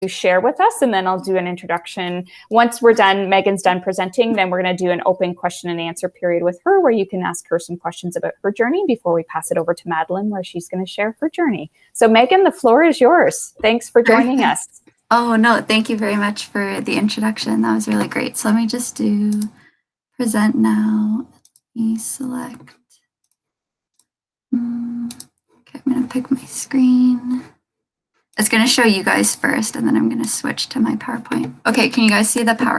share with us, and then I'll do an introduction. Once we're done, Meghan's done presenting, then we're going to do an open question and answer period with her where you can ask her some questions about her journey before we pass it over to Madeline, where she's going to share her journey. So Meghan, the floor is yours. Thanks for joining us. Oh, no, thank you very much for the introduction. That was really great. So let me just do present now. Let me select. Okay, I'm going to pick my screen. It's going to show you guys first, and then I'm going to switch to my PowerPoint. Okay, can you guys see the power?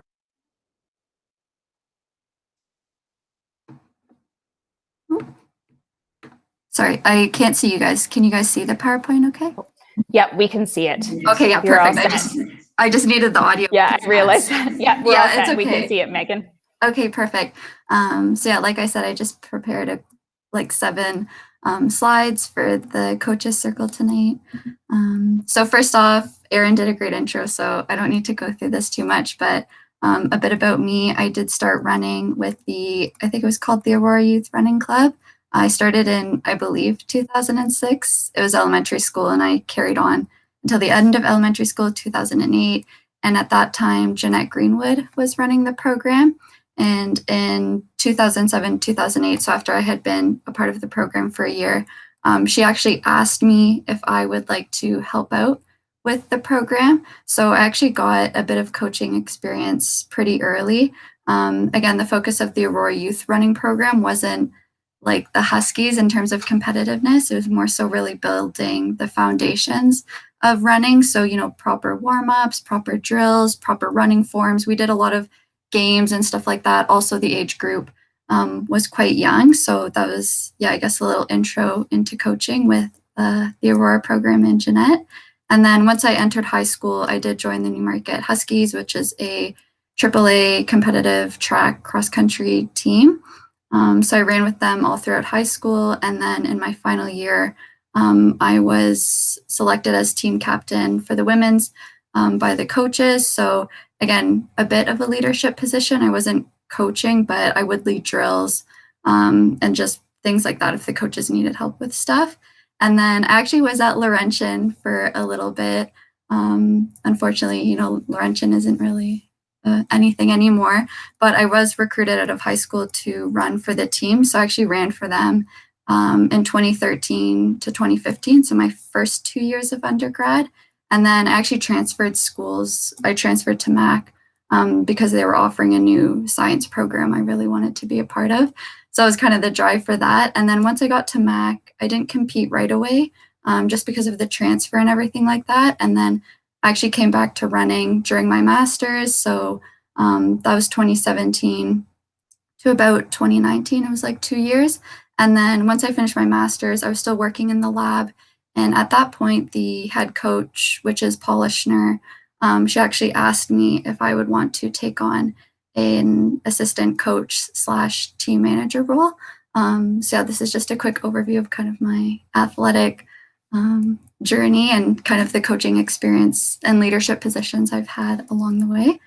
Sorry, I can't see you guys. Can you guys see the PowerPoint okay? Yeah, we can see it. Okay, yeah, perfect. I just needed the audio. Yeah, I realized that. Yeah, we're all set. It's okay. We can see it, Meghan. Okay, perfect. So yeah, like I said, I just prepared like 7 slides for the Coaches Circle tonight. So first off, Erin did a great intro, so I don't need to go through this too much, but a bit about me. I did start running with I think it was called the Aurora Youth Running Club. I started in, I believe, 2006. It was elementary school, and I carried on until the end of elementary school, 2008. And at that time, Jeanette Greenwood was running the program. And in 2007, 2008, so after I had been a part of the program for a year, she actually asked me if I would like to help out with the program. So I actually got a bit of coaching experience pretty early. Again, the focus of the Aurora Youth Running Program wasn't like the Huskies in terms of competitiveness. It was more so really building the foundations of running. So, proper warm-ups, proper drills, proper running forms. We did a lot of games and stuff like that. Also, the age group was quite young. So that was, I guess a little intro into coaching with the Aurora program in Jeanette. And then once I entered high school, I did join the Newmarket Huskies, which is a AAA competitive track cross-country team. So I ran with them all throughout high school. And then in my final year, I was selected as team captain for the women's by the coaches. So again, a bit of a leadership position. I wasn't coaching, but I would lead drills and just things like that if the coaches needed help with stuff. And then I actually was at Laurentian for a little bit. Unfortunately, Laurentian isn't really anything anymore, but I was recruited out of high school to run for the team. So I actually ran for them in 2013 to 2015. So my first 2 years of undergrad. And then I actually transferred schools. I transferred to Mac because they were offering a new science program I really wanted to be a part of. So it was kind of the drive for that. And then once I got to Mac, I didn't compete right away just because of the transfer and everything like that. And then I actually came back to running during my master's. So that was 2017 to about 2019. It was like 2 years. And then once I finished my master's, I was still working in the lab. And at that point, the head coach, which is Paula Schnur, she actually asked me if I would want to take on an assistant coach / team manager role. So yeah, this is just a quick overview of kind of my athletic journey and kind of the coaching experience and leadership positions I've had along the way.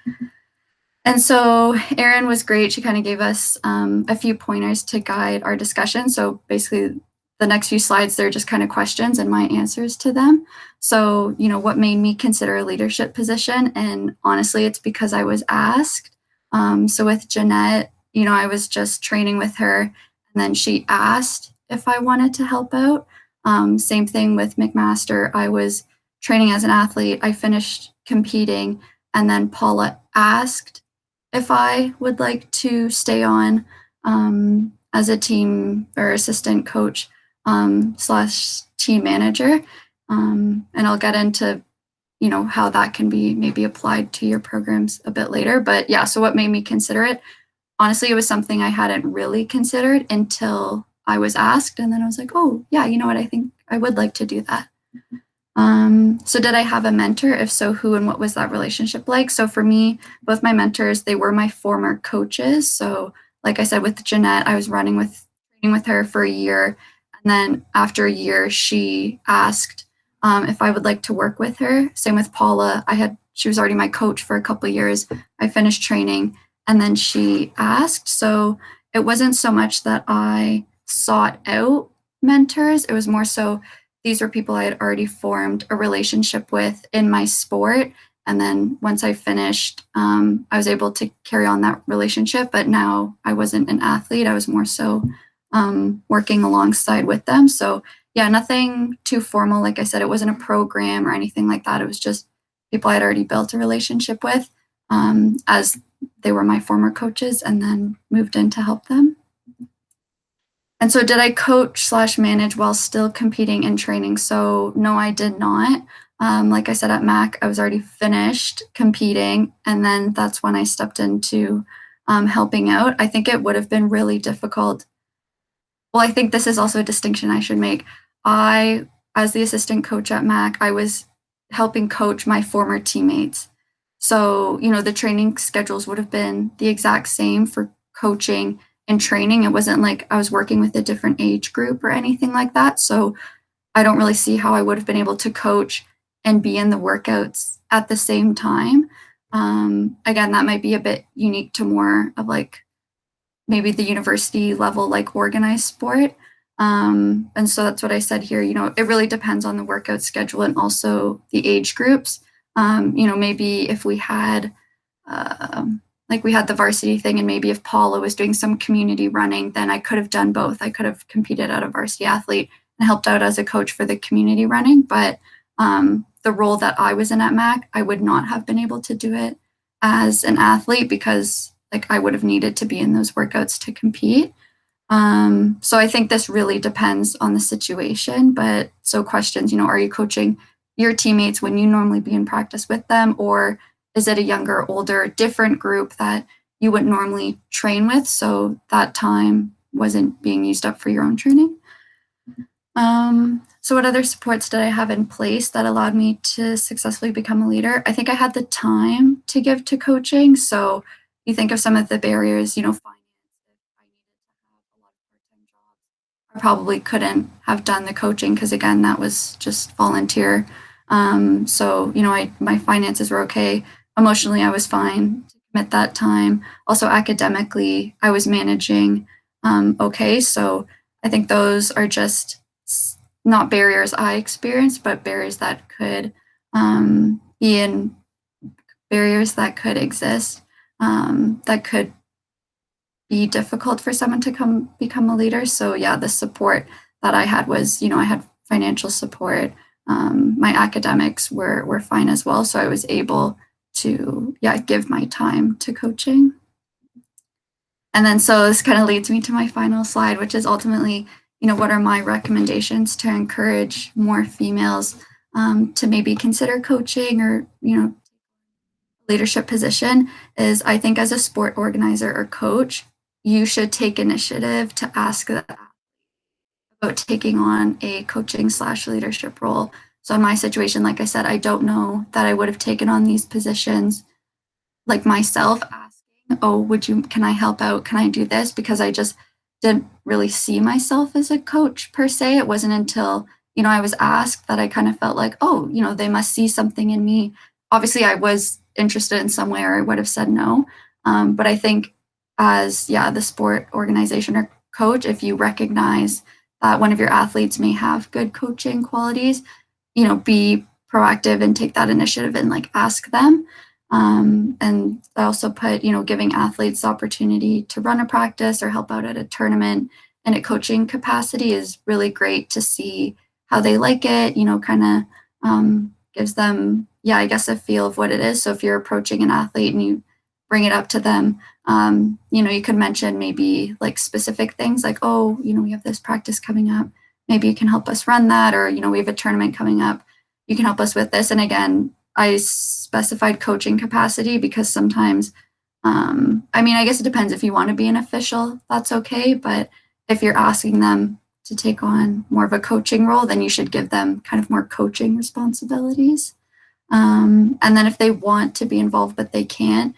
And so Erin was great. She kind of gave us a few pointers to guide our discussion. So basically the next few slides, they're just kind of questions and my answers to them. So, what made me consider a leadership position? And honestly, it's because I was asked. So with Jeanette, I was just training with her, and then she asked if I wanted to help out. Same thing with McMaster. I was training as an athlete. I finished competing, and then Paula asked if I would like to stay on as a team or assistant coach / team manager. And I'll get into, how that can be maybe applied to your programs a bit later. But yeah, so what made me consider it? Honestly, it was something I hadn't really considered until I was asked. And then I was like, oh, yeah, you know what? I think I would like to do that. So did I have a mentor? If so, who and what was that relationship like? So for me, both my mentors, they were my former coaches. So like I said, with Jeanette, I was training with her for a year. And then after a year, she asked if I would like to work with her. Same with Paula. She was already my coach for a couple of years. I finished training, and then she asked. So it wasn't so much that I sought out mentors. It was more so these were people I had already formed a relationship with in my sport. And then once I finished, I was able to carry on that relationship. But now I wasn't an athlete. I was more so working alongside with them. So yeah, nothing too formal. Like I said, it wasn't a program or anything like that. It was just people I had already built a relationship with as they were my former coaches, and then moved in to help them. And so did I coach/manage while still competing and training? So no, I did not. Like I said, at MAC, I was already finished competing. And then that's when I stepped into helping out. I think it would have been really difficult. Well, I think this is also a distinction I should make. As the assistant coach at MAC, I was helping coach my former teammates. So, the training schedules would have been the exact same for coaching and training. It wasn't like I was working with a different age group or anything like that. So I don't really see how I would have been able to coach and be in the workouts at the same time. Again, that might be a bit unique to more of like maybe the university level, like organized sport. And so that's what I said here. It really depends on the workout schedule and also the age groups. Maybe if we had like we had the varsity thing, and maybe if Paula was doing some community running, then I could have done both. I could have competed as a varsity athlete and helped out as a coach for the community running. But the role that I was in at MAC, I would not have been able to do it as an athlete because like I would have needed to be in those workouts to compete. So I think this really depends on the situation. But so questions, are you coaching your teammates when you normally be in practice with them, or is it a younger, older, different group that you would normally train with? So that time wasn't being used up for your own training. So what other supports did I have in place that allowed me to successfully become a leader? I think I had the time to give to coaching. So you think of some of the barriers, finance. If I needed to have a lot of part-time jobs, I probably couldn't have done the coaching because again, that was just volunteer. So, my finances were okay. Emotionally, I was fine to commit that time. Also, academically, I was managing okay. So I think those are just not barriers I experienced, but barriers that could be in barriers that could exist, that could be difficult for someone to become a leader. So yeah, the support that I had was, I had financial support. My academics were fine as well. So I was able to, give my time to coaching. And then, so this kind of leads me to my final slide, which is ultimately, what are my recommendations to encourage more females to maybe consider coaching or, leadership position is I think as a sport organizer or coach, you should take initiative to ask about taking on a coaching/leadership role. So in my situation, like I said, I don't know that I would have taken on these positions like myself asking, oh, can I help out? Can I do this? Because I just didn't really see myself as a coach per se. It wasn't until, I was asked that I kind of felt like, oh, they must see something in me. Obviously I was interested in some way or I would have said no. But I think as, the sport organization or coach, if you recognize that one of your athletes may have good coaching qualities, be proactive and take that initiative and like ask them. And I also put, giving athletes the opportunity to run a practice or help out at a tournament in a coaching capacity is really great to see how they like it, kind of gives them, I guess, a feel of what it is. So if you're approaching an athlete and you bring it up to them, you could mention maybe like specific things like, oh, we have this practice coming up. Maybe you can help us run that, or, we have a tournament coming up. You can help us with this. And again, I specified coaching capacity because sometimes, I guess it depends. If you want to be an official, that's okay. But if you're asking them to take on more of a coaching role, then you should give them kind of more coaching responsibilities. And then if they want to be involved, but they can't,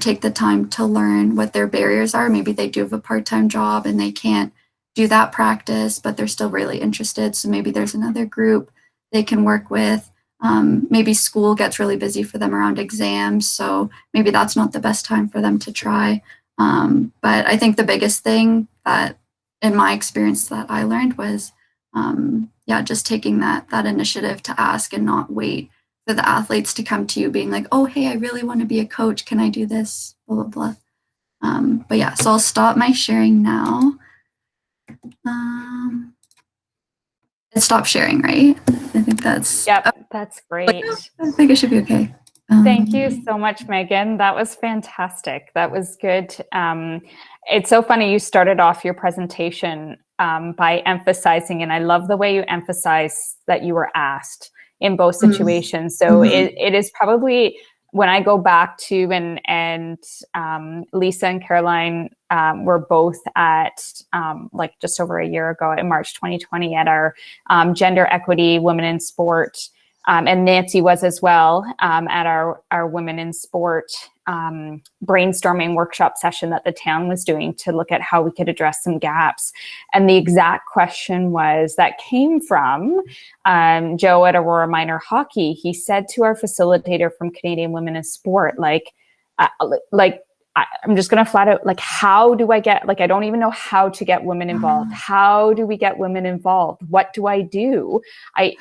take the time to learn what their barriers are. Maybe they do have a part-time job and they can't do that practice, but they're still really interested. So maybe there's another group they can work with. Maybe school gets really busy for them around exams, so maybe that's not the best time for them to try. But I think the biggest thing that, in my experience, that I learned was yeah, just taking that initiative to ask and not wait for the athletes to come to you being like, oh, hey, I really want to be a coach. Can I do this? Blah, blah, blah. But yeah, so I'll stop my sharing now. Stop sharing, right? I think that's... Yep, that's great. I think it should be okay. Thank you so much, Megan. That was fantastic. That was good. It's so funny, you started off your presentation by emphasizing, and I love the way you emphasize that you were asked in both situations. So it is probably, when I go back to, and Lisa and Caroline were both at like just over a year ago in March 2020 at our Gender Equity Women in Sport, and Nancy was as well at our Women in Sport brainstorming workshop session that the town was doing to look at how we could address some gaps. And the exact question was, that came from Joe at Aurora Minor Hockey. He said to our facilitator from Canadian Women in Sport, I'm just going to flat out, like, how do I get, like, I don't even know how to get women involved. How do we get women involved? What do I do? I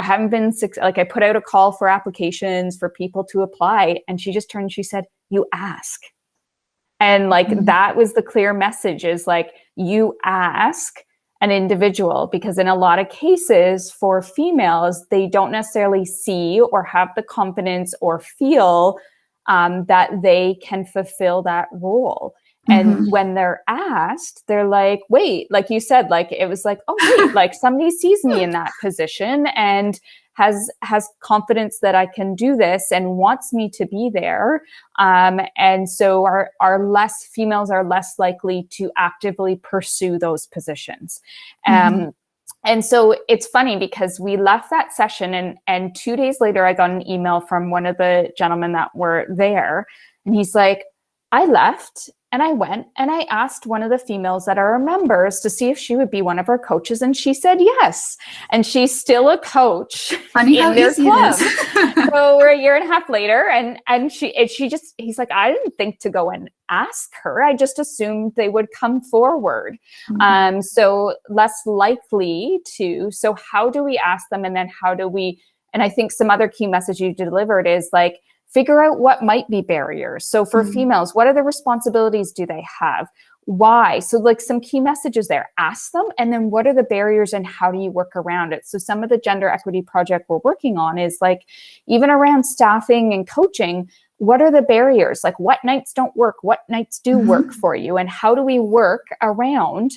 haven't been, like, I put out a call for applications for people to apply. And she just turned and she said, you ask. And like, that was the clear message, is like, you ask an individual, because in a lot of cases for females, they don't necessarily see or have the confidence or feel that they can fulfill that role. And when they're asked, they're like, wait, like you said, like, it was like, oh, wait, like somebody sees me in that position and has confidence that I can do this and wants me to be there. And so our females are less likely to actively pursue those positions. And so it's funny, because we left that session, and 2 days later, I got an email from one of the gentlemen that were there. And he's like, I left and I went and I asked one of the females that are our members to see if she would be one of our coaches. And she said yes. And she's still a coach Funny in how their easy club. it is. So we're a year and a half later, and he's like, I didn't think to go and ask her. I just assumed they would come forward. So less likely to. So how do we ask them? And then how do we, and I think some other key message you delivered is like, figure out what might be barriers. So for females, what are the responsibilities do they have? Why? So like some key messages there, ask them. And then what are the barriers and how do you work around it? So some of the gender equity project we're working on is like, even around staffing and coaching, what are the barriers? Like, what nights don't work? What nights do work for you? And how do we work around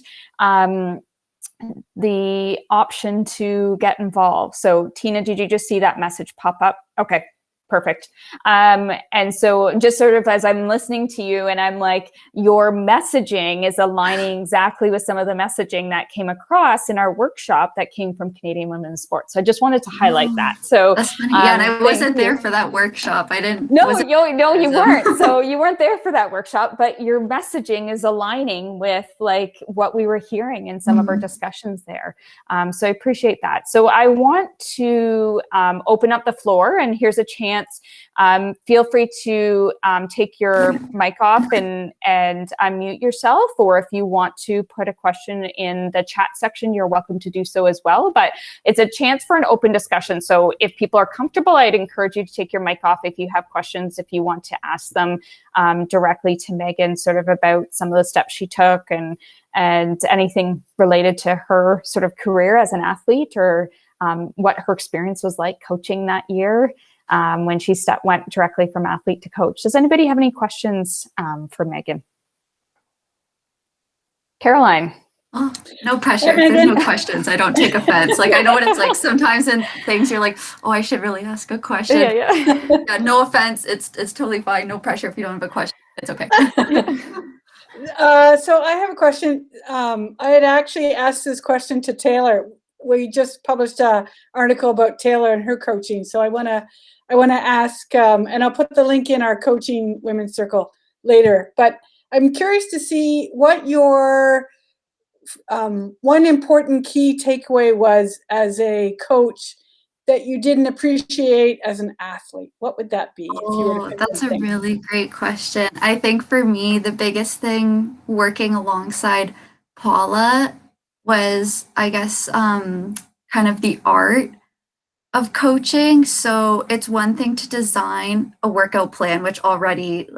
the option to get involved? So Tina, did you just see that message pop up? Okay. Perfect. And so just sort of as I'm listening to you, and I'm like, your messaging is aligning exactly with some of the messaging that came across in our workshop that came from Canadian Women in Sport. So I just wanted to highlight that. So that's funny. Yeah, and I wasn't there for that workshop. I didn't. No, you weren't. So you weren't there for that workshop, but your messaging is aligning with like what we were hearing in some of our discussions there. So I appreciate that. So I want to open up the floor, and here's a chance. Feel free to take your mic off and unmute yourself, or if you want to put a question in the chat section, you're welcome to do so as well. But it's a chance for an open discussion. So if people are comfortable, I'd encourage you to take your mic off if you have questions, if you want to ask them directly to Megan, sort of about some of the steps she took and anything related to her sort of career as an athlete, or what her experience was like coaching that year. When she went directly from athlete to coach. Does anybody have any questions for Megan? Caroline? Oh, no pressure. If there's no questions, I don't take offense. Like, I know what it's like sometimes in things you're like, oh, I should really ask a question. Yeah, no offense. It's totally fine. No pressure if you don't have a question. It's okay. So I have a question. I had actually asked this question to Taylor. We just published an article about Taylor and her coaching. So I want to ask, and I'll put the link in our Coaching Women's Circle later, but I'm curious to see what your one important key takeaway was as a coach that you didn't appreciate as an athlete. What would that be? That's a really great question. I think for me, the biggest thing working alongside Paula was, I guess, kind of the art of coaching. So it's one thing to design a workout plan, which already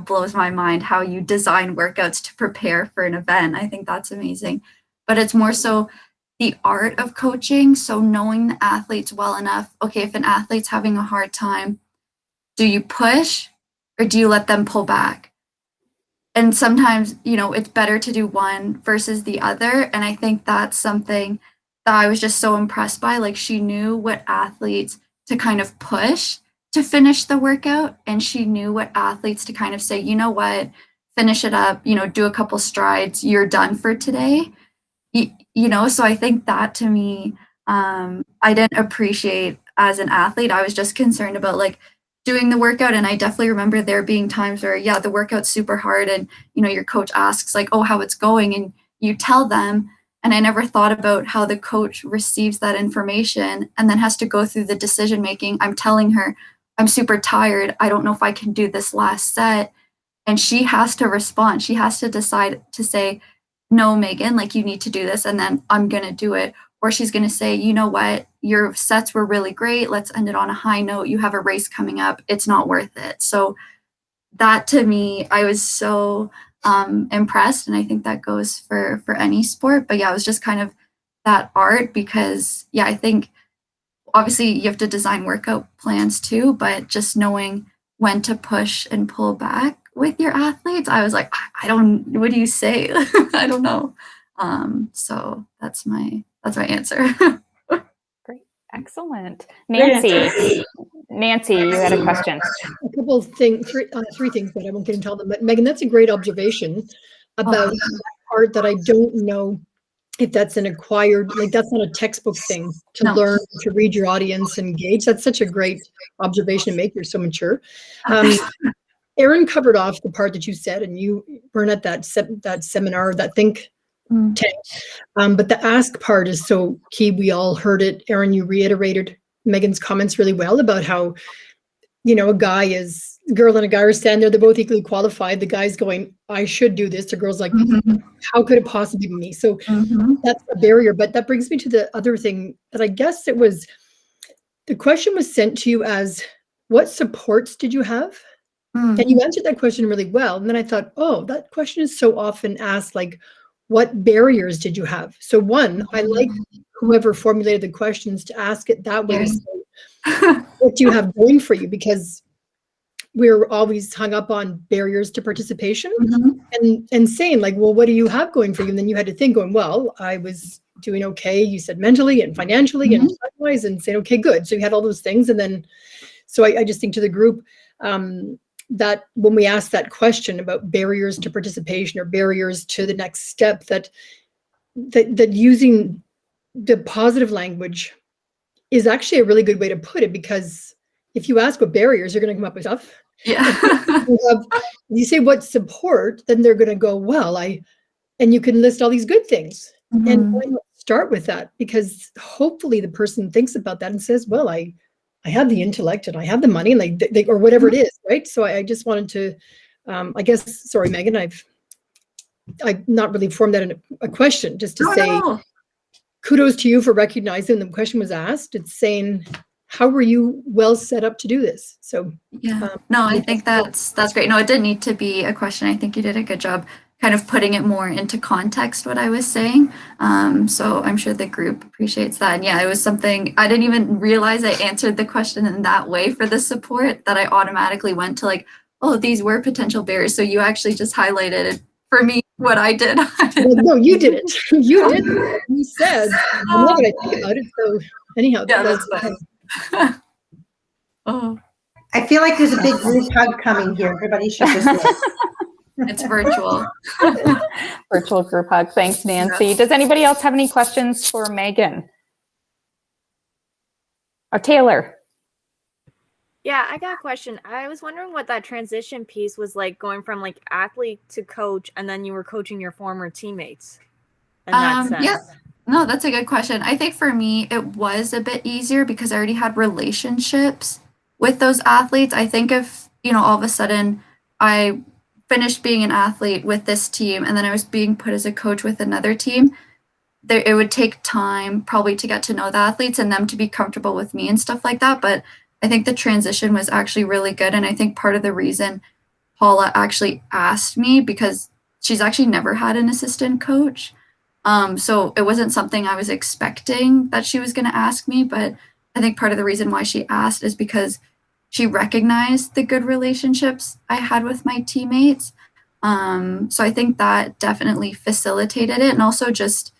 blows my mind how you design workouts to prepare for an event. I think that's amazing. But it's more so the art of coaching. So knowing the athletes well enough. Okay, if an athlete's having a hard time, do you push or do you let them pull back? And sometimes, it's better to do one versus the other. And I think that's something that I was just so impressed by. Like, she knew what athletes to kind of push to finish the workout, and she knew what athletes to kind of say, you know what, finish it up, do a couple strides, you're done for today. So I think that, to me, I didn't appreciate as an athlete. I was just concerned about like doing the workout. And I definitely remember there being times where, the workout's super hard, and, your coach asks like, oh, how it's going, and you tell them. And I never thought about how the coach receives that information and then has to go through the decision making. I'm telling her, I'm super tired. I don't know if I can do this last set. And she has to respond. She has to decide to say, no, Meghan, like, you need to do this, and then I'm going to do it. Or she's going to say, you know what, your sets were really great. Let's end it on a high note. You have a race coming up. It's not worth it. So that, to me, I was so impressed. And I think that goes for any sport. But yeah, it was just kind of that art, because I think obviously you have to design workout plans too, but just knowing when to push and pull back with your athletes, I was like, what do you say? I don't know. So that's my answer. Great. Excellent. Nancy, you had a question. A couple of things, three things, but I won't get into all them. But Meghan, that's a great observation about that part that I don't know if that's an acquired, like, that's not a textbook thing to learn, to read your audience, engage. That's such a great observation to make. You're so mature. Erin covered off the part that you said, and you weren't at that seminar, that think tank. But the ask part is so key. We all heard it. Erin, you reiterated Meghan's comments really well about how, a girl and a guy are standing there. They're both equally qualified. The guy's going, I should do this. The girl's like, how could it possibly be me? So that's a barrier. But that brings me to the other thing that I guess the question was sent to you as, what supports did you have? And you answered that question really well. And then I thought, oh, that question is so often asked, like, what barriers did you have? So one, I like whoever formulated the questions to ask it that way. So what do you have going for you? Because we're always hung up on barriers to participation and saying like, well, what do you have going for you? And then you had to think going, well, I was doing okay. You said mentally and financially and otherwise, and saying, okay, good. So you had all those things. And then, so I just think to the group, that when we ask that question about barriers to participation or barriers to the next step, that using the positive language is actually a really good way to put it, because if you ask what barriers, you're going to come up with stuff. Yeah. You say what support, then they're going to go, well, and you can list all these good things. And why not start with that? Because hopefully the person thinks about that and says, well, I have the intellect and I have the money, and they or whatever it is, right? So I just wanted to, I guess, sorry, Meghan, I've not really formed that in a question, just to say, kudos to you for recognizing the question was asked. It's saying, how were you well set up to do this? So I think that's great. No, it didn't need to be a question. I think you did a good job kind of putting it more into context, what I was saying. So I'm sure the group appreciates that. And it was something I didn't even realize I answered the question in that way for the support, that I automatically went to like, oh, these were potential barriers. So you actually just highlighted for me what I did. No, you did it. You did it. You said, I'm not going to think about it. So anyhow, that's fine. I feel like there's a big group hug coming here. Everybody should just It's virtual. Virtual group hug. Thanks, Nancy. Does anybody else have any questions for Meghan? Or Taylor? Yeah, I got a question. I was wondering what that transition piece was like, going from like athlete to coach, and then you were coaching your former teammates in that sense. Yeah. No, that's a good question. I think for me, it was a bit easier because I already had relationships with those athletes. I think if, all of a sudden I finished being an athlete with this team and then I was being put as a coach with another team, it would take time probably to get to know the athletes and them to be comfortable with me and stuff like that. But I think the transition was actually really good. And I think part of the reason Paula actually asked me, because she's actually never had an assistant coach. So it wasn't something I was expecting that she was going to ask me, but I think part of the reason why she asked is because she recognized the good relationships I had with my teammates. So I think that definitely facilitated it. And also just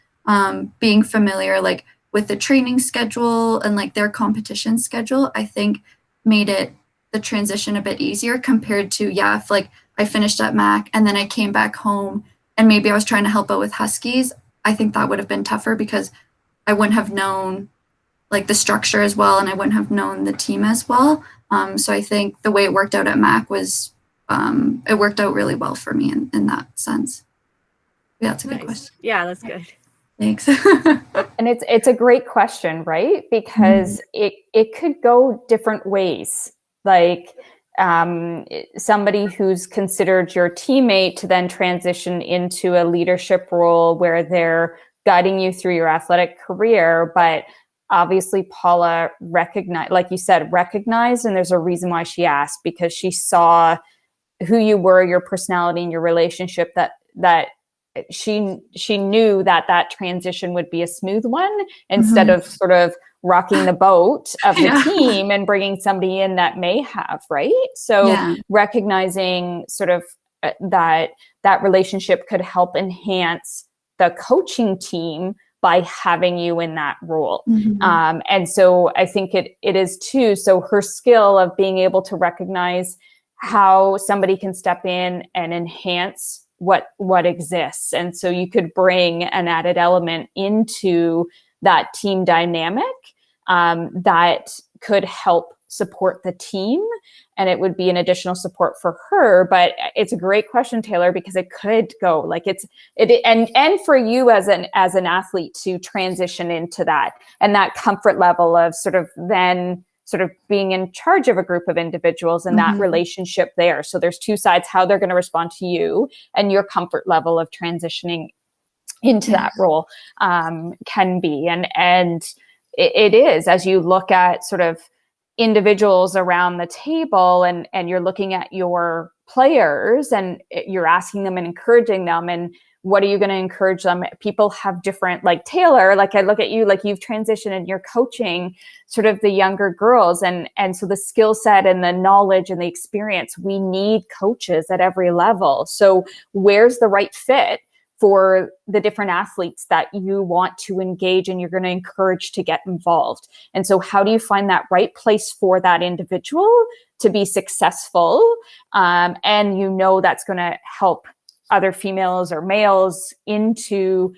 being familiar like with the training schedule and like their competition schedule, I think made it the transition a bit easier compared to, if like I finished at Mac and then I came back home and maybe I was trying to help out with Huskies. I think that would have been tougher because I wouldn't have known like the structure as well, and I wouldn't have known the team as well. So I think the way it worked out at Mac was, it worked out really well for me in that sense. Yeah, that's a good question. Yeah, that's good. Thanks. And it's a great question, right? Because it could go different ways. Like somebody who's considered your teammate to then transition into a leadership role where they're guiding you through your athletic career, but obviously Paula recognized, like you said, and there's a reason why she asked, because she saw who you were, your personality, and your relationship, that she knew that transition would be a smooth one instead of sort of rocking the boat of the team and bringing somebody in that may have, right? So recognizing sort of that relationship could help enhance the coaching team by having you in that role. And so I think it is too. So her skill of being able to recognize how somebody can step in and enhance what exists. And so you could bring an added element into that team dynamic that could help support the team, and it would be an additional support for her. But it's a great question, Taylor, because it could go like and for you as an athlete to transition into that and that comfort level of sort of then sort of being in charge of a group of individuals and that relationship there. So there's two sides, how they're going to respond to you and your comfort level of transitioning into that role can be. And it is, as you look at sort of individuals around the table and you're looking at your players and you're asking them and encouraging them, and what are you going to encourage them? People have different, like Taylor, like I look at you, like you've transitioned and you're coaching sort of the younger girls. And so the skill set and the knowledge and the experience, we need coaches at every level. So where's the right fit for the different athletes that you want to engage and you're going to encourage to get involved? And so how do you find that right place for that individual to be successful? And that's going to help other females or males into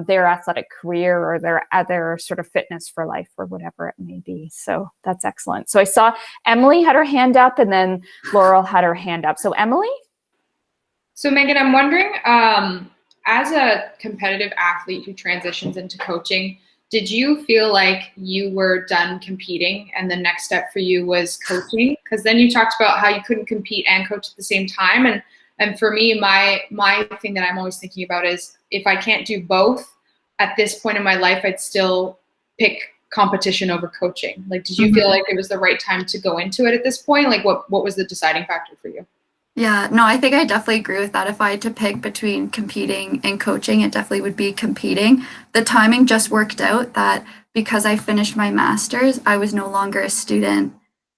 their athletic career or their other sort of fitness for life or whatever it may be. So that's excellent. So I saw Emily had her hand up and then Laurel had her hand up. So Emily? So Megan, I'm wondering, as a competitive athlete who transitions into coaching, did you feel like you were done competing and the next step for you was coaching? Because then you talked about how you couldn't compete and coach at the same time. And for me, my thing that I'm always thinking about is if I can't do both at this point in my life, I'd still pick competition over coaching. Like, did you feel like it was the right time to go into it at this point? Like, what was the deciding factor for you? Yeah, no, I think I definitely agree with that. If I had to pick between competing and coaching, it definitely would be competing. The timing just worked out that because I finished my master's, I was no longer a student.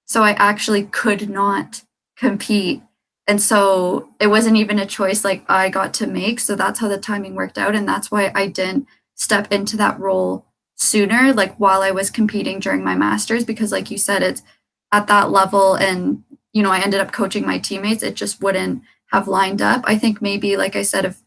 So I actually could not compete. And so it wasn't even a choice like I got to make. So that's how the timing worked out. And that's why I didn't step into that role sooner, like while I was competing during my master's, because like you said, it's at that level and I ended up coaching my teammates, it just wouldn't have lined up. I think maybe, like I said, if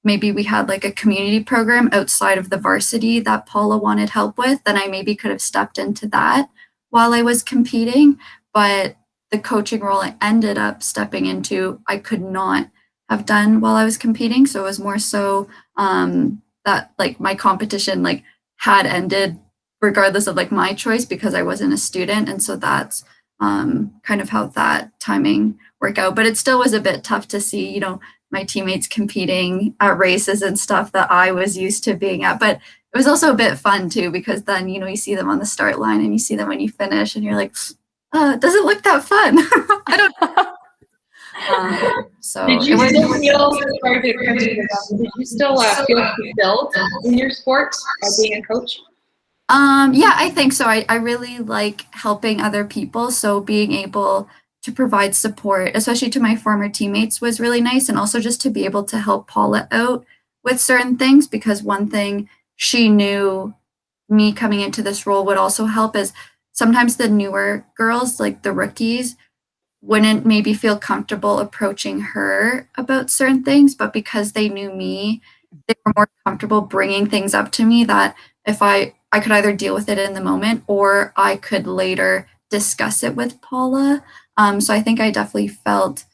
maybe we had like a community program outside of the varsity that Paula wanted help with, then I maybe could have stepped into that while I was competing. But the coaching role I ended up stepping into, I could not have done while I was competing. So it was more so that like my competition like had ended regardless of like my choice because I wasn't a student. And so that's kind of how that timing worked out. But it still was a bit tough to see, my teammates competing at races and stuff that I was used to being at. But it was also a bit fun too, because then, you know, you see them on the start line and you see them when you finish and you're like, it doesn't look that fun. I don't so did you still feel, sorry to cut you off, did you still feel fulfilled in your sport by being a coach? Yeah, I think so. I really like helping other people. So being able to provide support, especially to my former teammates, was really nice. And also just to be able to help Paula out with certain things, because one thing she knew me coming into this role would also help is sometimes the newer girls, like the rookies, wouldn't maybe feel comfortable approaching her about certain things, but because they knew me, they were more comfortable bringing things up to me that if I could either deal with it in the moment or I could later discuss it with Paula. So I think I definitely felt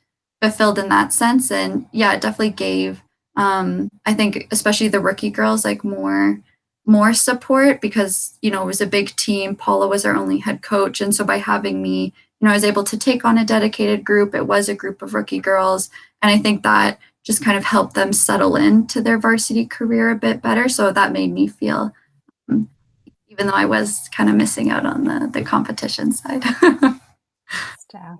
fulfilled in that sense. And yeah, it definitely gave, I think, especially the rookie girls, like more support, because, you know, it was a big team. Paula was our only head coach. And so by having me, you know, I was able to take on a dedicated group. It was a group of rookie girls. And I think that just kind of helped them settle into their varsity career a bit better. So that made me feel, even though I was kind of missing out on the competition side. Staff.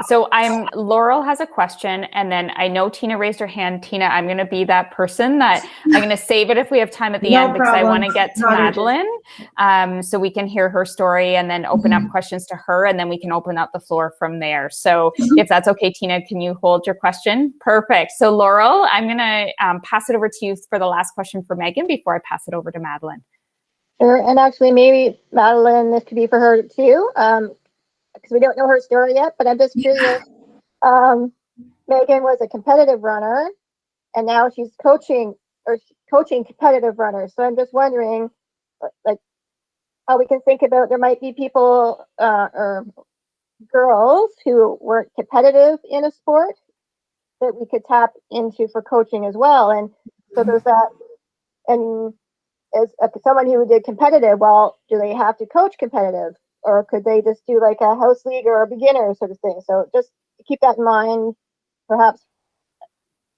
So Laurel has a question, and then I know Tina raised her hand. Tina, I'm going to be that person that I'm going to save it if we have time at the end, because I want to get to Madeline, so we can hear her story and then open up questions to her, and then we can open up the floor from there. So if that's okay, Tina, can you hold your question? Perfect. So Laurel, I'm going to pass it over to you for the last question for Meghan before I pass it over to Madeline. Sure, and actually maybe Madeline, this could be for her too. Because we don't know her story yet, but I'm just curious. Meghan was a competitive runner, and now she's coaching competitive runners. So I'm just wondering, like, how we can think about, there might be people or girls who weren't competitive in a sport that we could tap into for coaching as well. And so there's that. And as someone who did competitive, well, do they have to coach competitive? Or could they just do like a house league or a beginner sort of thing? So just keep that in mind, perhaps,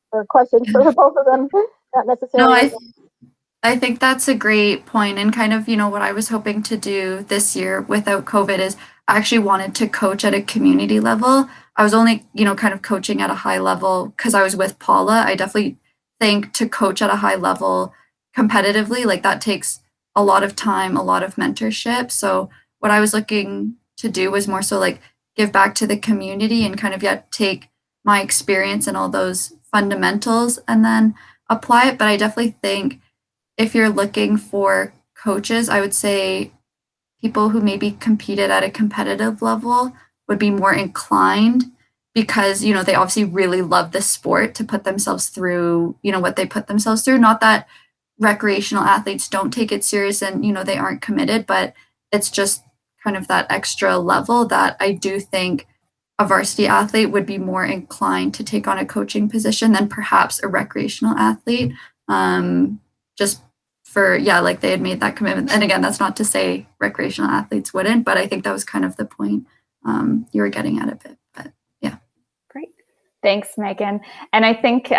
for a question for both of them, not necessarily. No, I think that's a great point, and kind of, you know, what I was hoping to do this year without COVID is I actually wanted to coach at a community level. I was only, you know, kind of coaching at a high level because I was with Paula. I definitely think to coach at a high level competitively, like that takes a lot of time, a lot of mentorship. So what I was looking to do was more so like give back to the community and kind of take my experience and all those fundamentals and then apply it. But I definitely think if you're looking for coaches, I would say people who maybe competed at a competitive level would be more inclined, because, you know, they obviously really love the sport, to put themselves through, you know, what they put themselves through. Not that recreational athletes don't take it serious and, you know, they aren't committed, but it's just kind of that extra level that I do think a varsity athlete would be more inclined to take on a coaching position than perhaps a recreational athlete. Just for, like they had made that commitment. And again, that's not to say recreational athletes wouldn't, but I think that was kind of the point you were getting at a bit. But yeah. Great. Thanks, Meghan. And I think,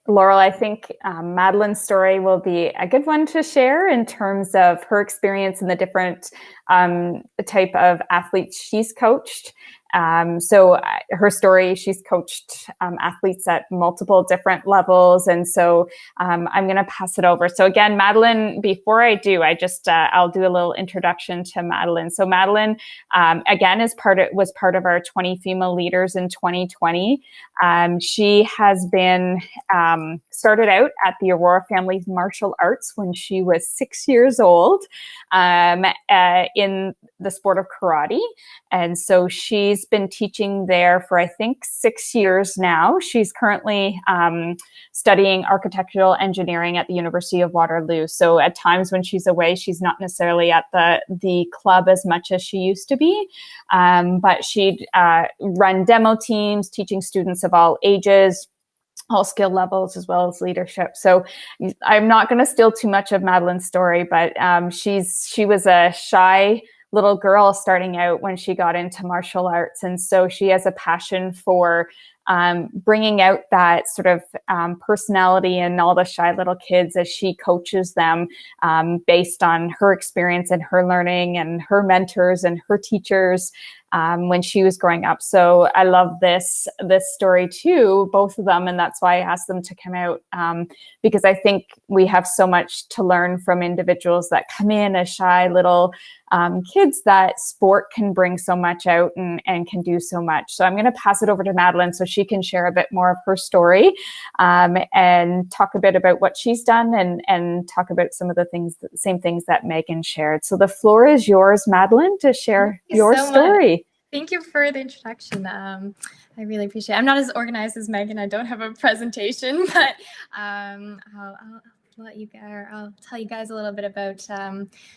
Laurel, I think Madeline's story will be a good one to share in terms of her experience and the different type of athletes she's coached. So her story, she's coached athletes at multiple different levels. And so I'm going to pass it over. So again, Madeline, before I do, I'll do a little introduction to Madeline. So Madeline, again, was part of our 20 female leaders in 2020. She has been started out at the Aurora Family Martial Arts when she was 6 years old in the sport of karate. And so she's been teaching there for, I think, 6 years now. She's currently studying architectural engineering at the University of Waterloo. So at times when she's away, she's not necessarily at the club as much as she used to be. But she'd run demo teams, teaching students of all ages, all skill levels, as well as leadership. So I'm not going to steal too much of Madeline's story, but she was a shy little girl starting out when she got into martial arts. And so she has a passion for bringing out that sort of personality in all the shy little kids as she coaches them based on her experience and her learning and her mentors and her teachers when she was growing up. So I love this story too, both of them, and that's why I asked them to come out, because I think we have so much to learn from individuals that come in as shy little kids, that sport can bring so much out and can do so much. So I'm going to pass it over to Madeline so she can share a bit more of her story and talk a bit about what she's done and talk about some of the same things that Meghan shared. So the floor is yours, Madeline, to share your story. Thank you for the introduction. I really appreciate it. I'm not as organized as Meghan. I don't have a presentation, but I'll tell you guys a little bit about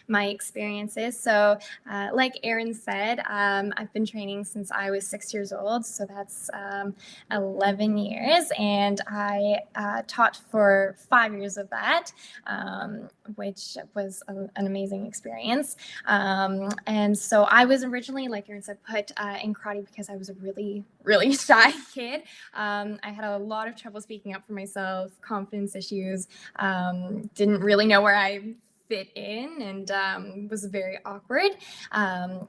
my experiences. So like Erin said, I've been training since I was 6 years old. So that's 11 years. And I taught for 5 years of that, which was an amazing experience. And so I was originally, like Erin said, put in karate because I was a really, really shy kid. I had a lot of trouble speaking up for myself, confidence issues, didn't really know where I fit in, and was very awkward.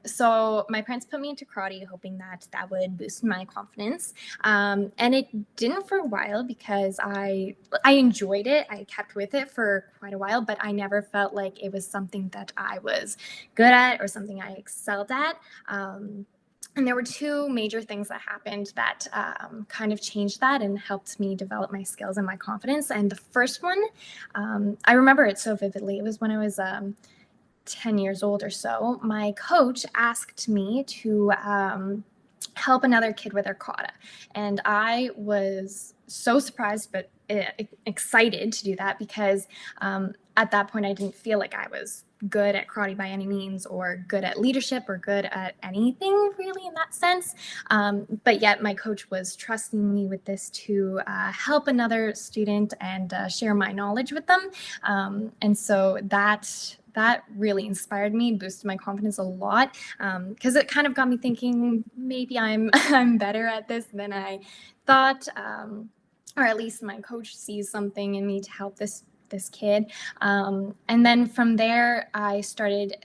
So my parents put me into karate hoping that would boost my confidence. And it didn't for a while because I enjoyed it. I kept with it for quite a while, but I never felt like it was something that I was good at or something I excelled at. And there were two major things that happened that kind of changed that and helped me develop my skills and my confidence. And the first one, I remember it so vividly. It was when I was 10 years old or so. My coach asked me to help another kid with their kata. And I was so surprised but excited to do that because at that point I didn't feel like I was good at karate by any means, or good at leadership, or good at anything really in that sense. But yet my coach was trusting me with this to help another student and share my knowledge with them. And so that really inspired me, boosted my confidence a lot, because it kind of got me thinking maybe I'm better at this than I thought, or at least my coach sees something in me to help this kid. And then from there, I started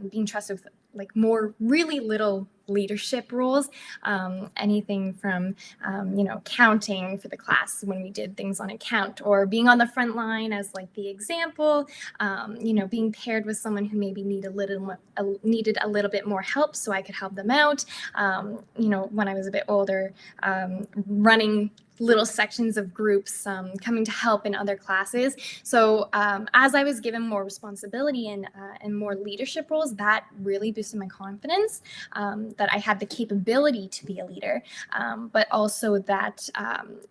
being trusted with like more really little leadership roles, anything from, counting for the class when we did things on account, or being on the front line as like the example, being paired with someone who maybe needed a little bit more help so I could help them out. When I was a bit older, running little sections of groups, coming to help in other classes. So as I was given more responsibility and more leadership roles, that really boosted my confidence, that I had the capability to be a leader, but also that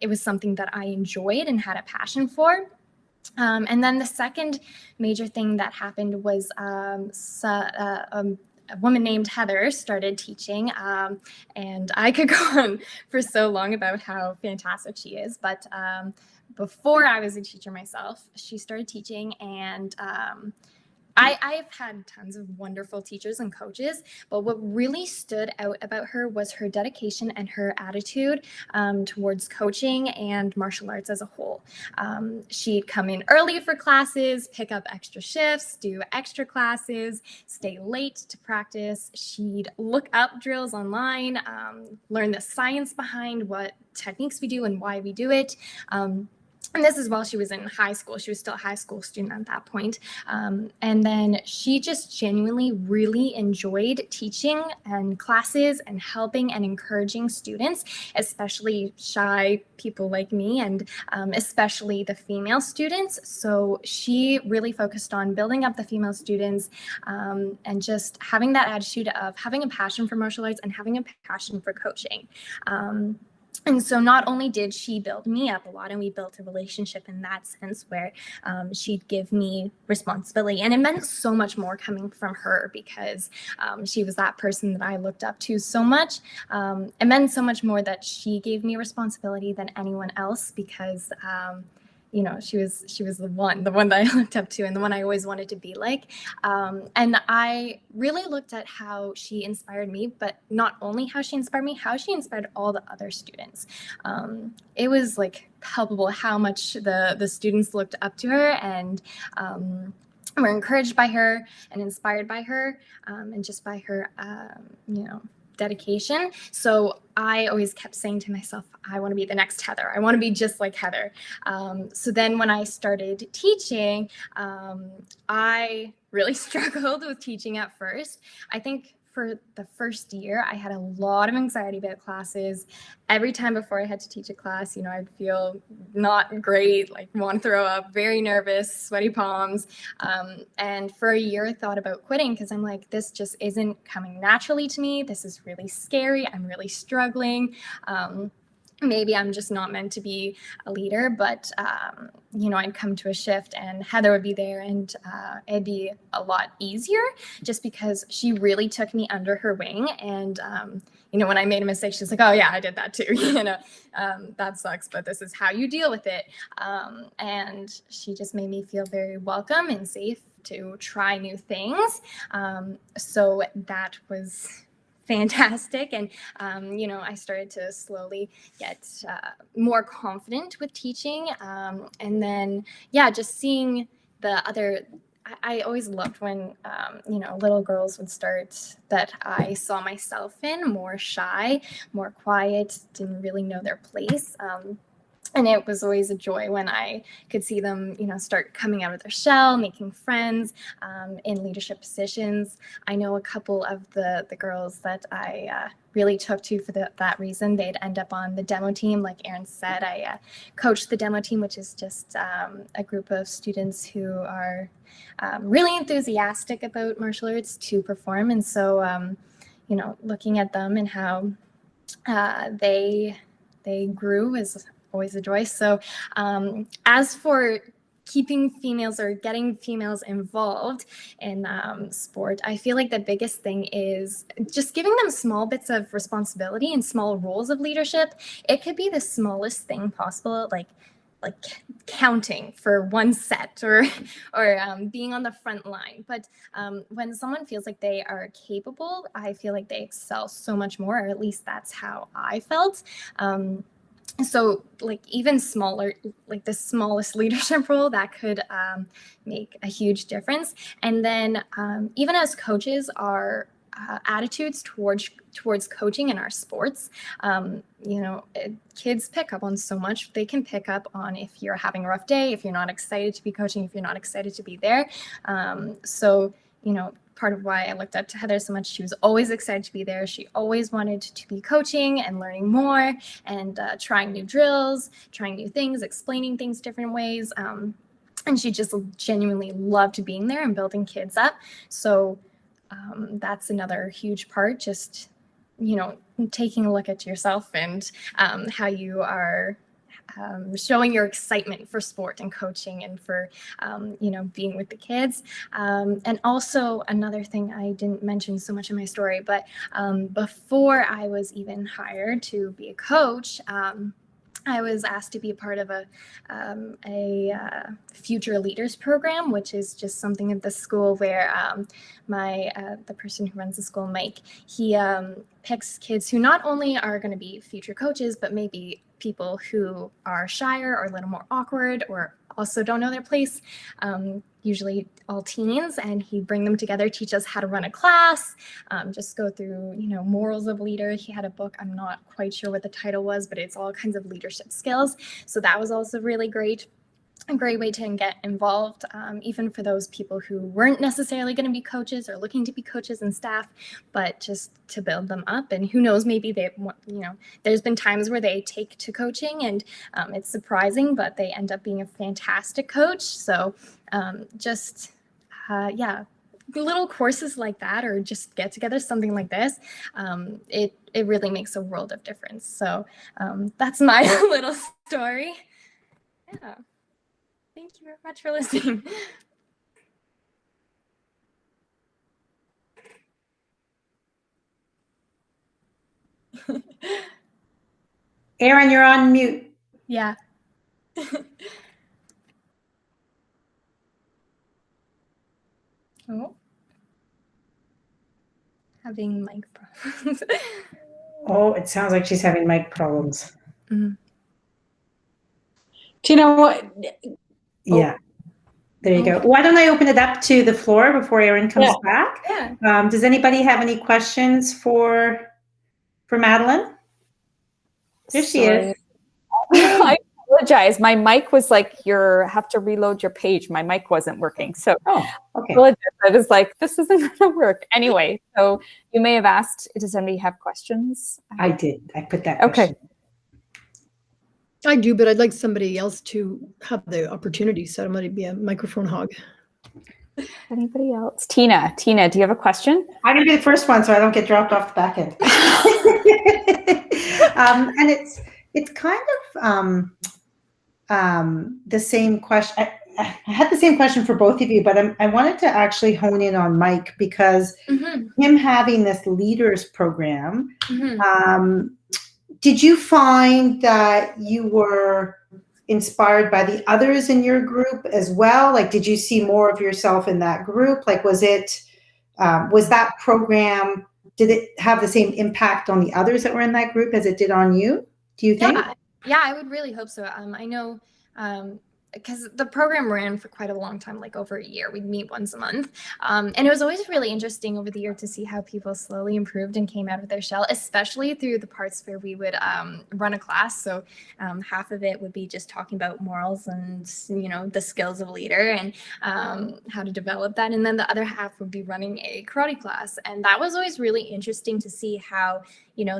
it was something that I enjoyed and had a passion for. And then the second major thing that happened was a woman named Heather started teaching, and I could go on for so long about how fantastic she is, but before I was a teacher myself, she started teaching, and I've had tons of wonderful teachers and coaches, but what really stood out about her was her dedication and her attitude towards coaching and martial arts as a whole. She'd come in early for classes, pick up extra shifts, do extra classes, stay late to practice. She'd look up drills online, learn the science behind what techniques we do and why we do it. And this is while she was in high school. She was still a high school student at that point. And then she just genuinely really enjoyed teaching and classes and helping and encouraging students, especially shy people like me, and especially the female students. So she really focused on building up the female students, and just having that attitude of having a passion for martial arts and having a passion for coaching. And so not only did she build me up a lot, and we built a relationship in that sense where she'd give me responsibility. And it meant so much more coming from her because she was that person that I looked up to so much. It meant so much more that she gave me responsibility than anyone else because, you know, she was the one that I looked up to and the one I always wanted to be like. And I really looked at how she inspired me, but not only how she inspired me, how she inspired all the other students. It was like palpable how much the students looked up to her and were encouraged by her and inspired by her, and just by her, you know, dedication. So I always kept saying to myself, I want to be the next Heather. I want to be just like Heather. So then when I started teaching, I really struggled with teaching at first. I think for the first year, I had a lot of anxiety about classes. Every time before I had to teach a class, you know, I'd feel not great, like want to throw up, very nervous, sweaty palms. And for a year, I thought about quitting because I'm like, this just isn't coming naturally to me. This is really scary. I'm really struggling. Maybe I'm just not meant to be a leader, but, you know, I'd come to a shift and Heather would be there and it'd be a lot easier just because she really took me under her wing. And, you know, when I made a mistake, she's like, oh yeah, I did that too. You know, that sucks, but this is how you deal with it. And she just made me feel very welcome and safe to try new things. So that was fantastic. And, you know, I started to slowly get more confident with teaching. And then, yeah, just seeing the other, I always loved when, you know, little girls would start that I saw myself in, more shy, more quiet, didn't really know their place. And it was always a joy when I could see them, you know, start coming out of their shell, making friends in leadership positions. I know a couple of the girls that I really took to for that reason. They'd end up on the demo team. Like Erin said, I coached the demo team, which is just a group of students who are really enthusiastic about martial arts to perform. And so, you know, looking at them and how they grew is always a joy. So as for keeping females or getting females involved in sport, I feel like the biggest thing is just giving them small bits of responsibility and small roles of leadership. It could be the smallest thing possible, like counting for one set or being on the front line. But when someone feels like they are capable, I feel like they excel so much more, or at least that's how I felt. So like even smaller, like the smallest leadership role that could make a huge difference. And then even as coaches, our attitudes towards coaching in our sports, you know, kids pick up on so much. They can pick up on if you're having a rough day, if you're not excited to be coaching, if you're not excited to be there. So, you know, part of why I looked up to Heather so much, she was always excited to be there. She always wanted to be coaching and learning more and trying new drills, trying new things, explaining things different ways. And she just genuinely loved being there and building kids up. So that's another huge part, just, you know, taking a look at yourself and how you are showing your excitement for sport and coaching and for, you know, being with the kids. And also another thing I didn't mention so much in my story, but before I was even hired to be a coach, I was asked to be a part of a future leaders program, which is just something at the school where the person who runs the school, Mike, he picks kids who not only are going to be future coaches, but maybe people who are shyer or a little more awkward or also don't know their place, usually all teens, and he'd bring them together, teach us how to run a class, just go through, you know, morals of leader. He had a book, I'm not quite sure what the title was, but it's all kinds of leadership skills. So that was also really great. A great way to get involved, even for those people who weren't necessarily going to be coaches or looking to be coaches and staff, but just to build them up. And who knows, maybe they, you know, there's been times where they take to coaching and it's surprising, but they end up being a fantastic coach. So yeah, little courses like that, or just get together, something like this, it really makes a world of difference. So that's my little story. Yeah. Thank you very much for listening. Erin, you're on mute. Yeah. Oh. Having mic problems. Oh, it sounds like she's having mic problems. Mhm. Tina, what? Yeah. There you go. Why don't I open it up to the floor before Erin comes back? Yeah. Does anybody have any questions for Madeline? There she is. I apologize. My mic was like, have to reload your page. My mic wasn't working. So okay. I was like, this isn't going to work. Anyway, so you may have asked, does anybody have questions? I did. I put that question. Okay. I do, but I'd like somebody else to have the opportunity, so I'm going to be a microphone hog. Anybody else? Tina, do you have a question? I'm going to be the first one so I don't get dropped off the back end. And it's kind of the same question. I had the same question for both of you, but I wanted to actually hone in on Mike because him having this leaders program, did you find that you were inspired by the others in your group as well? Like, did you see more of yourself in that group? Like, was that program, did it have the same impact on the others that were in that group as it did on you? Do you think? Yeah, I would really hope so. I know, because the program ran for quite a long time, like over a year. We'd meet once a month. And it was always really interesting over the year to see how people slowly improved and came out of their shell, especially through the parts where we would run a class. So half of it would be just talking about morals and, the skills of a leader and how to develop that. And then the other half would be running a karate class. And that was always really interesting to see how,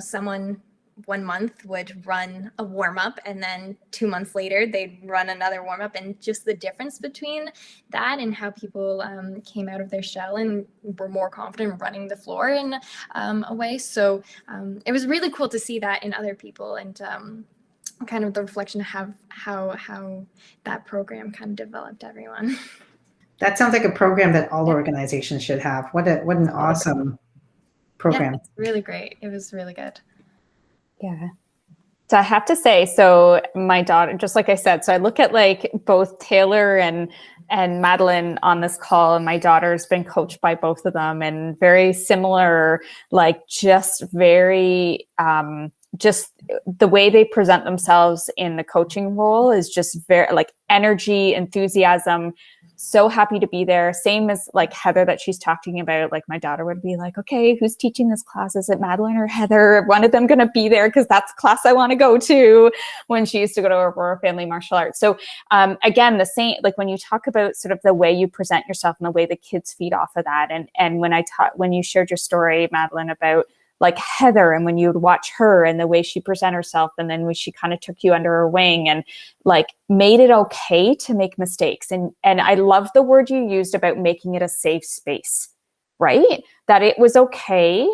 someone 1 month would run a warm-up and then 2 months later they'd run another warm-up, and just the difference between that and how people came out of their shell and were more confident running the floor in a way. So it was really cool to see that in other people, and kind of the reflection of how that program kind of developed everyone. That sounds like a program that all organizations should have. What an awesome program. Yeah, it's really great. It was really good. Yeah. So I have to say, so my daughter, just like I said, so I look at like both Taylor and Madeline on this call, and my daughter's been coached by both of them, and very similar, like just very, just the way they present themselves in the coaching role is just very like energy, enthusiasm, so happy to be there. Same as like Heather that she's talking about. Like my daughter would be like, okay, who's teaching this class? Is it Madeline or Heather? One of them going to be there because that's the class I want to go to, when she used to go to Aurora Family Martial Arts. So again, the same, like when you talk about sort of the way you present yourself and the way the kids feed off of that. And when you shared your story, Madeline, about like Heather, and when you would watch her and the way she present herself, and then when she kind of took you under her wing and like made it okay to make mistakes. And I love the word you used about making it a safe space, right? That it was okay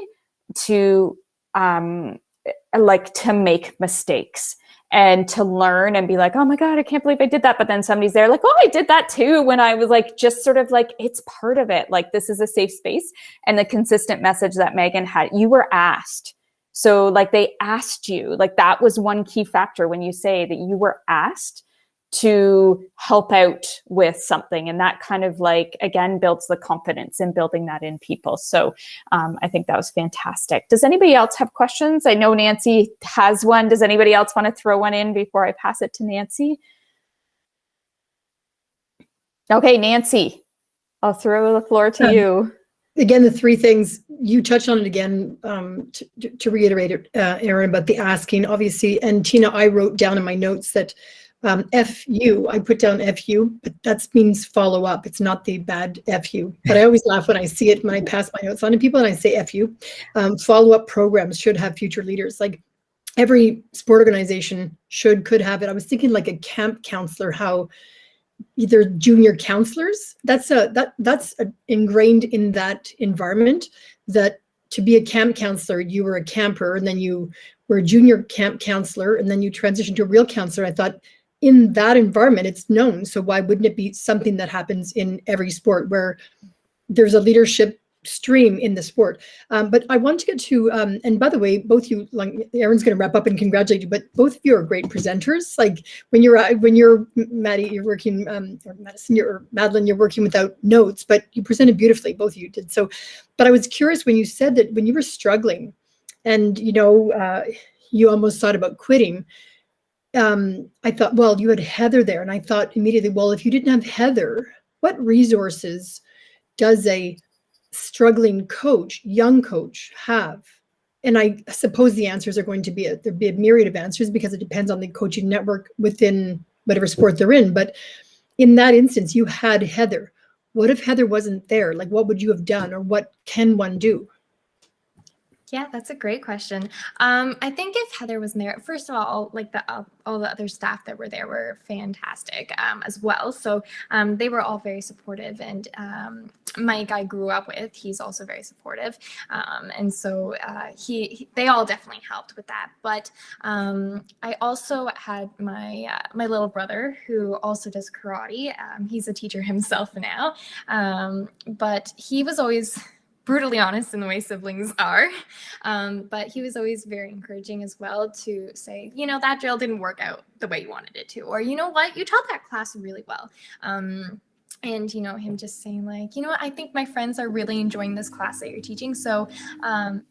to to make mistakes and to learn and be like, oh my God, I can't believe I did that. But then somebody's there like, oh, I did that too. When I was like, just sort of like, it's part of it. Like, this is a safe space. And the consistent message that Meghan had, you were asked. So like they asked you, like that was one key factor when you say that you were asked to help out with something. And that kind of like, again, builds the confidence in building that in people. So I think that was fantastic. Does anybody else have questions? I know Nancy has one. Does anybody else want to throw one in before I pass it to Nancy? Okay, Nancy, I'll throw the floor to you. Again, the three things, you touched on it again, to reiterate it, Erin, about the asking, obviously. And Tina, I wrote down in my notes that FU, I put down FU, but that means follow up. It's not the bad FU. But I always laugh when I see it, when I pass my notes on to people and I say FU. Follow up programs should have future leaders. Like every sport organization could have it. I was thinking like a camp counselor, how either junior counselors, that's ingrained in that environment, that to be a camp counselor, you were a camper and then you were a junior camp counselor and then you transitioned to a real counselor. I thought in that environment, it's known. So why wouldn't it be something that happens in every sport where there's a leadership stream in the sport. But I want to get to, and by the way, both you, like Erin's going to wrap up and congratulate you, but both of you are great presenters. Like when you're Maddie, you're working, or Madison, or Madeline, you're working without notes, but you presented beautifully, both of you did. So, but I was curious when you said that when you were struggling and, you almost thought about quitting, I thought, well, you had Heather there. And I thought immediately, well, if you didn't have Heather, what resources does a struggling coach, young coach, have? And I suppose the answers are going to be there'd be a myriad of answers because it depends on the coaching network within whatever sport they're in. But in that instance, you had Heather. What if Heather wasn't there? Like, what would you have done, or what can one do? Yeah, that's a great question. I think if Heather was there, first of all, like all the other staff that were there were fantastic as well. So they were all very supportive, and Mike I grew up with, he's also very supportive, and so they all definitely helped with that. But I also had my little brother who also does karate. He's a teacher himself now, but he was always brutally honest in the way siblings are. But he was always very encouraging as well to say, that drill didn't work out the way you wanted it to, or you know what, you taught that class really well. And, him just saying like, I think my friends are really enjoying this class that you're teaching. So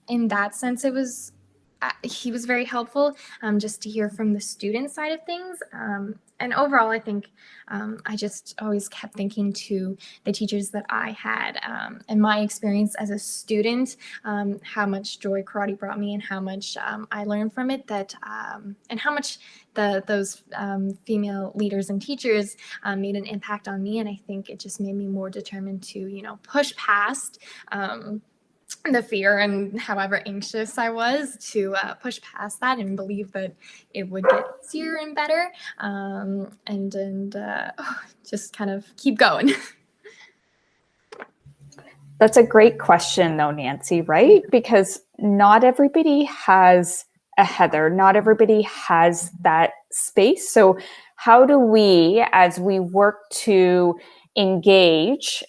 in that sense, he was very helpful just to hear from the student side of things. And overall, I think I just always kept thinking to the teachers that I had and my experience as a student, how much joy karate brought me and how much I learned from it, and how much those female leaders and teachers made an impact on me. And I think it just made me more determined to, push past the fear and however anxious I was to push past that and believe that it would get easier and better, and just kind of keep going. That's a great question though, Nancy, right? Because not everybody has a Heather, not everybody has that space. So how do we, as we work to engage,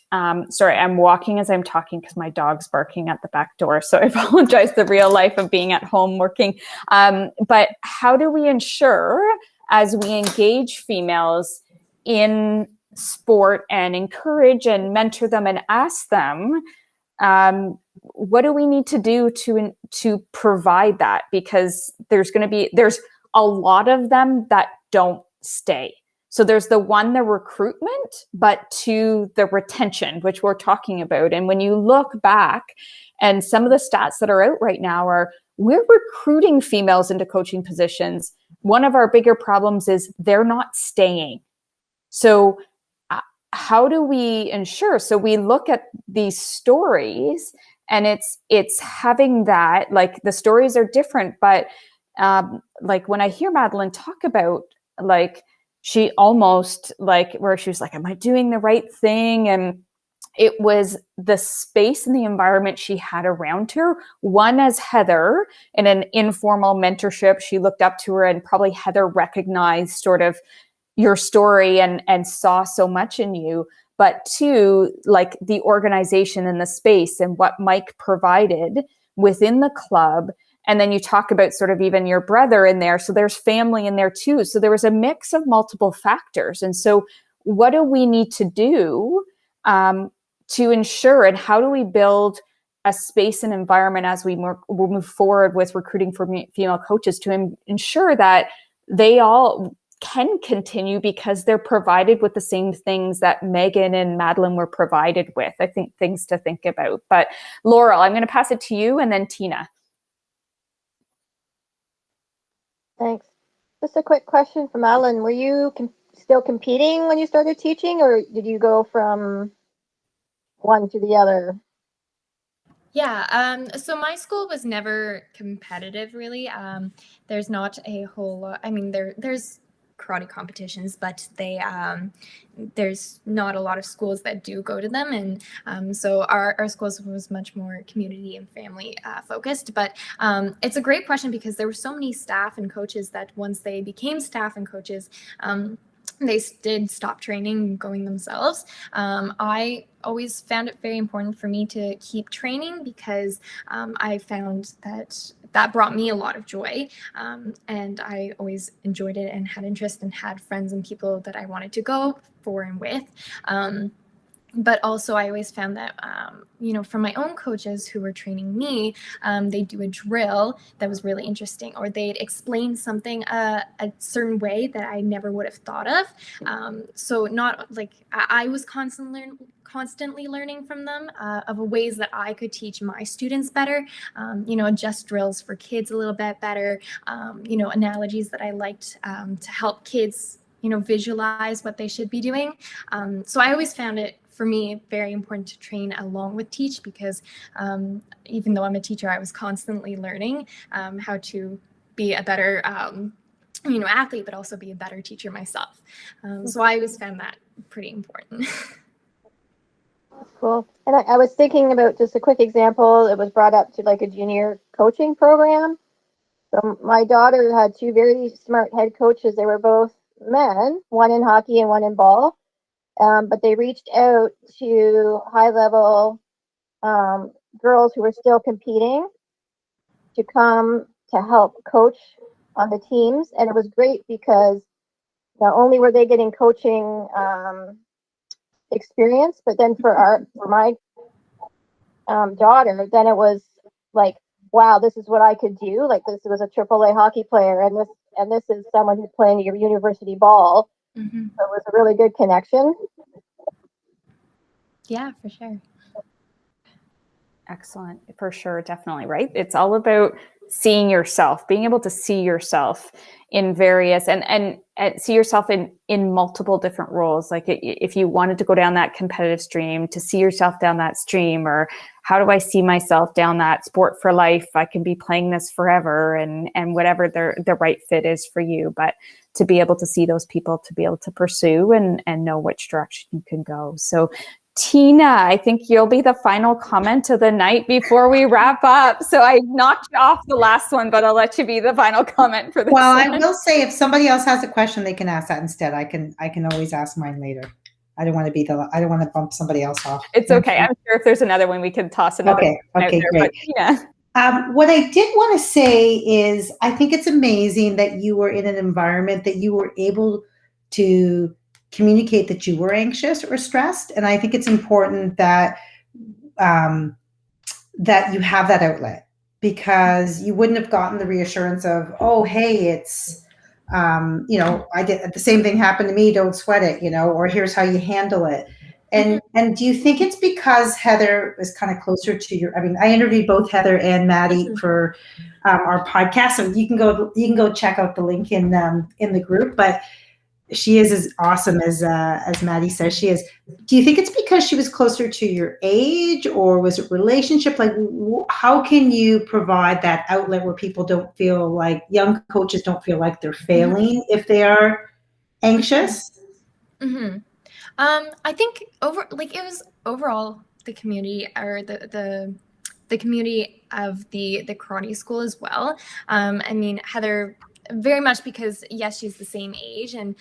sorry, I'm walking as I'm talking because my dog's barking at the back door. So I apologize, the real life of being at home working. But how do we ensure, as we engage females in sport and encourage and mentor them and ask them, what do we need to do to provide that? Because there's a lot of them that don't stay. So there's the recruitment, but to the retention, which we're talking about. And when you look back, and some of the stats that are out right now are, we're recruiting females into coaching positions. One of our bigger problems is they're not staying. So how do we ensure? So we look at these stories, and it's having that, like the stories are different, but like when I hear Madeline talk about like, she almost like where she was like, am I doing the right thing? And it was the space and the environment she had around her. One, as Heather, in an informal mentorship, she looked up to her, and probably Heather recognized sort of your story and saw so much in you. But two, like the organization and the space and what Mike provided within the club. And then you talk about sort of even your brother in there. So there's family in there too. So there was a mix of multiple factors. And so what do we need to do to ensure, and how do we build a space and environment as we move forward with recruiting for female coaches to ensure that they all can continue because they're provided with the same things that Meghan and Madeline were provided with? I think things to think about. But Laurel, I'm going to pass it to you, and then Tina. Thanks. Just a quick question for Madeline. Were you still competing when you started teaching, or did you go from one to the other? Yeah, so my school was never competitive, really. There's not a whole lot. I mean, there's karate competitions, but there's not a lot of schools that do go to them, and so our schools was much more community and family focused. But it's a great question because there were so many staff and coaches that once they became staff and coaches, they did stop training, going themselves. I always found it very important for me to keep training because I found that brought me a lot of joy. And I always enjoyed it and had interest and had friends and people that I wanted to go for and with. But also I always found that, from my own coaches who were training me, they'd do a drill that was really interesting, or they'd explain something a certain way that I never would have thought of. So not like I was constantly learning from them of ways that I could teach my students better, adjust drills for kids a little bit better, analogies that I liked to help kids visualize what they should be doing. So I always found it, for me, very important to train along with teach, because even though I'm a teacher, I was constantly learning how to be a better athlete, but also be a better teacher myself. So I always found that pretty important. Cool. And I was thinking about just a quick example. It was brought up to like a junior coaching program. So my daughter had two very smart head coaches. They were both men, one in hockey and one in ball. But they reached out to high-level girls who were still competing to come to help coach on the teams. And it was great because not only were they getting coaching experience, but then for my daughter, then it was like, wow, this is what I could do. Like, this was a AAA hockey player, and this is someone who's playing your university ball. Mm-hmm. So it was a really good connection. Yeah, for sure. Excellent. For sure. Definitely. Right. It's all about seeing yourself, being able to see yourself in various and see yourself in multiple different roles. Like if you wanted to go down that competitive stream, to see yourself down that stream, or how do I see myself down that sport for life? I can be playing this forever, and whatever the right fit is for you. But to be able to see those people, to be able to pursue and know which direction you can go. So Tina, I think you'll be the final comment of the night before we wrap up. So I knocked you off the last one, but I'll let you be the final comment for this Well, one. I will say, if somebody else has a question, they can ask that instead. I can always ask mine later. I don't want to bump somebody else off. It's okay. I'm sure if there's another one, we can toss another one out there. Great. What I did want to say is, I think it's amazing that you were in an environment that you were able to communicate that you were anxious or stressed. And I think it's important that that you have that outlet, because you wouldn't have gotten the reassurance of, oh, hey, it's, I get the same thing happened to me. Don't sweat it, or here's how you handle it. And do you think it's because Heather was kind of closer to I interviewed both Heather and Maddie for our podcast, so you can go check out the link in the group. But she is as awesome as Maddie says she is. Do you think it's because she was closer to your age, or was it relationship? Like, how can you provide that outlet where people don't feel like, young coaches don't feel like they're failing if they are anxious? Mm-hmm. I think it was overall the community, or the community of the karate school as well. Heather, very much because, yes, she's the same age, and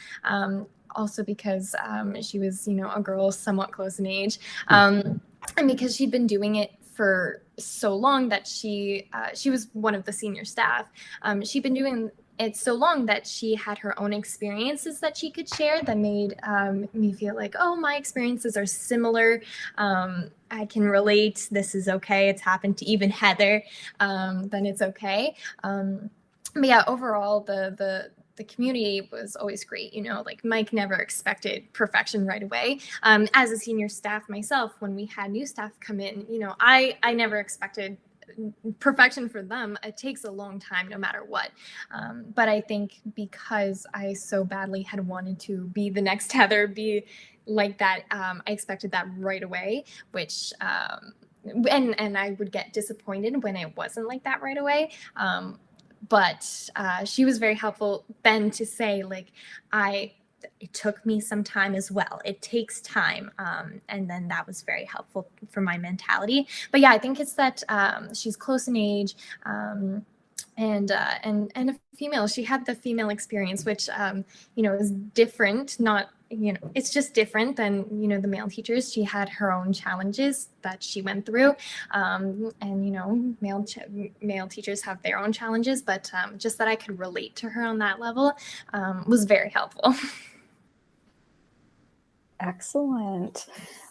also because she was, a girl somewhat close in age, and because she'd been doing it for so long that she was one of the senior staff. She'd been doing it so long that she had her own experiences that she could share that made me feel like, oh, my experiences are similar. I can relate. This is okay. It's happened to even Heather. Then it's okay. But yeah, overall, the community was always great. Like Mike never expected perfection right away. As a senior staff myself, when we had new staff come in, I never expected perfection for them. It takes a long time no matter what. But I think because I so badly had wanted to be the next Heather, be like that, I expected that right away, which and I would get disappointed when it wasn't like that right away. But she was very helpful then to say, like, it took me some time as well. It takes time. And then that was very helpful for my mentality. But yeah, I think it's that she's close in age. and a female. She had the female experience, which you know, is different. Not, you know, it's just different than, you know, the male teachers. She had her own challenges that she went through, and you know, male teachers have their own challenges, but just that I could relate to her on that level was very helpful. Excellent.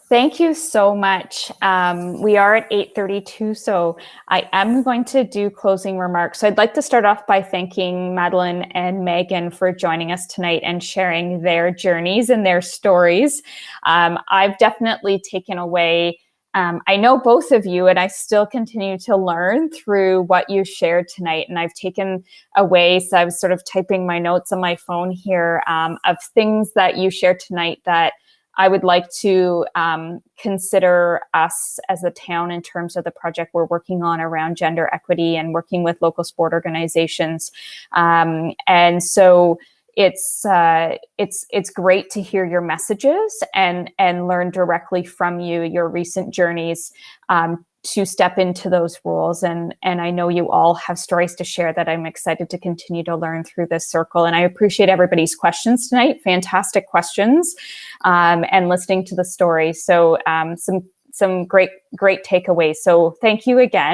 Thank you so much. We are at 8:32, so I am going to do closing remarks. So I'd like to start off by thanking Madeline and Meghan for joining us tonight and sharing their journeys and their stories. I've definitely taken away, I know both of you, and I still continue to learn through what you shared tonight. And I've taken away, so I was sort of typing my notes on my phone here of things that you shared tonight that I would like to consider us as a town in terms of the project we're working on around gender equity and working with local sport organizations. And so it's great to hear your messages and learn directly from you, your recent journeys, to step into those roles. And I know you all have stories to share that I'm excited to continue to learn through this circle. And I appreciate everybody's questions tonight. Fantastic questions, and listening to the stories. So some great takeaways. So thank you again.